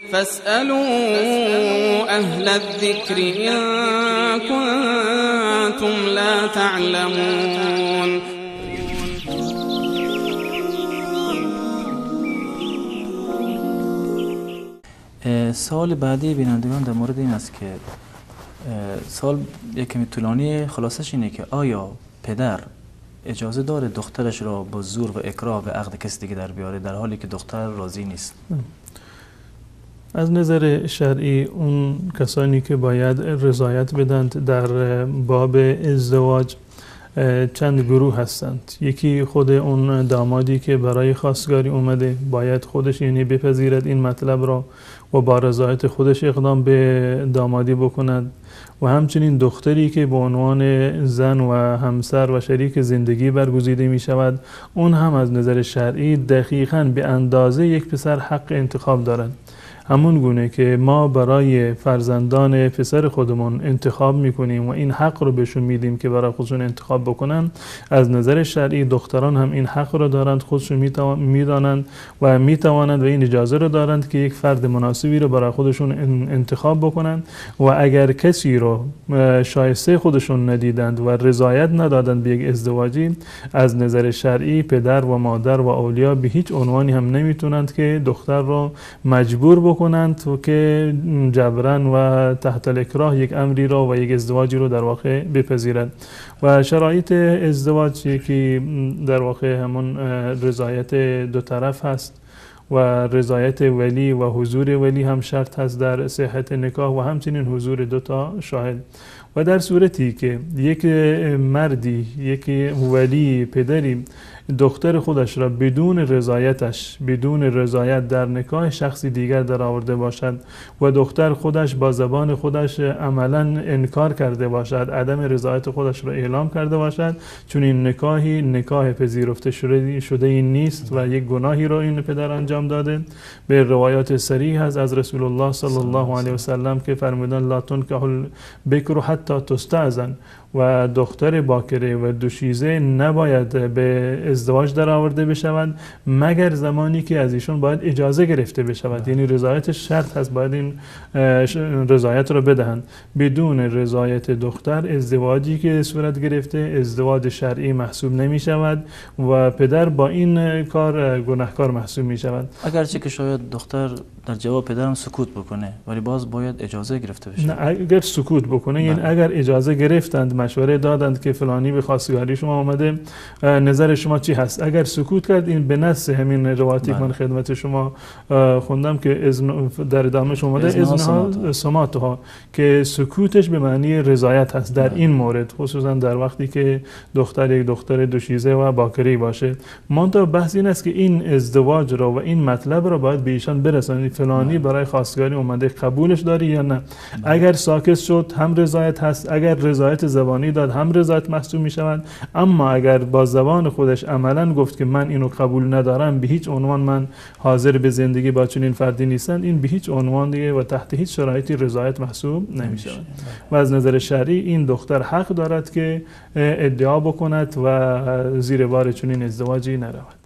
فاسألوا أهل الذكر إن كنتم لا تعلمون. سوال بعدی بینندگان در مورد این است که سوال یک کمی طولانی، خلاصش اینه که آیا پدر اجازه داره دخترش را با زور و اکراه به عقد کسی دیگه در بیاره در حالی که دختر راضی نیست؟ از نظر شرعی اون کسانی که باید رضایت بدند در باب ازدواج چند گروه هستند. یکی خود اون دامادی که برای خواستگاری اومده باید خودش یعنی بپذیرد این مطلب را و با رضایت خودش اقدام به دامادی بکند و همچنین دختری که به عنوان زن و همسر و شریک زندگی برگزیده می شود اون هم از نظر شرعی دقیقاً به اندازه یک پسر حق انتخاب دارد. همون گونه که ما برای فرزندان پسر خودمون انتخاب میکنیم و این حق رو بهشون میدیم که برای خودشون انتخاب بکنن، از نظر شرعی دختران هم این حق رو دارند، خودشون میدانند و میتوانند و این اجازه رو دارند که یک فرد مناسبی رو برای خودشون انتخاب بکنند و اگر کسی رو شایسته خودشون ندیدند و رضایت ندادند به یک ازدواجی، از نظر شرعی پدر و مادر و اولیا به هیچ عنوانی هم نمیتونند که دختر رو مجبور بکنند و که جبران و تحت الاکراه یک امری را و یک ازدواجی رو در واقع بپذیرد. و شرایط ازدواج که در واقع همون رضایت دو طرف هست و رضایت ولی و حضور ولی هم شرط هست در صحت نکاح و همچنین حضور دو تا شاهد. و در صورتی که یک مردی، یک ولی، پدری دختر خودش را بدون رضایت در نکاح شخصی دیگر در آورده باشد و دختر خودش با زبان خودش عملا انکار کرده باشد، عدم رضایت خودش را اعلام کرده باشد، چون این نکاح پذیرفته شده این نیست و یک گناهی را این پدر انجام داده. به روایات صریح هست از رسول الله صلی الله علیه و سلم که فرمودن لا تنکح البکر حتی تستأذن، و دختر باکره و دوشیزه نباید به ازدواج در آورده بشود مگر زمانی که از ایشون باید اجازه گرفته بشود، یعنی رضایت شرط هست، باید این رضایت را بدهند. بدون رضایت دختر ازدواجی که صورت گرفته ازدواج شرعی محسوب نمی شود و پدر با این کار گناهکار محسوب می شود. اگرچه که شاید دختر در جواب پدرم سکوت بکنه ولی باز باید اجازه گرفته بشه. نه، اگر سکوت بکنه یعنی اگر اجازه گرفتند، مشوره دادند که فلانی به خواستگاری شما آمده، نظر شما چی هست، اگر سکوت کرد، این به نص همین روایتی که من خدمت شما خوندم که اذن در ادامهش اومده اذنها سماتها، که سکوتش به معنی رضایت هست در این مورد، خصوصا در وقتی که دختر یک دختر دوشیزه و باکری باشه. منتها بحث این است که این ازدواج را و این مطلب را باید به ایشان برسانید، فلانی برای خواستگاری اومده، قبولش داری یا نه؟ اگر ساکت شد هم رضایت هست، اگر رضایت زبانی داد هم رضایت محسوب می شود. اما اگر با زبان خودش عملا گفت که من اینو قبول ندارم، به هیچ عنوان من حاضر به زندگی با چنین فردی نیستم، این به هیچ عنوان دیگه و تحت هیچ شرایطی رضایت محسوب نمی شود. و از نظر شرعی این دختر حق دارد که ادعا بکند و زیر بار چنین ازدواجی نرود.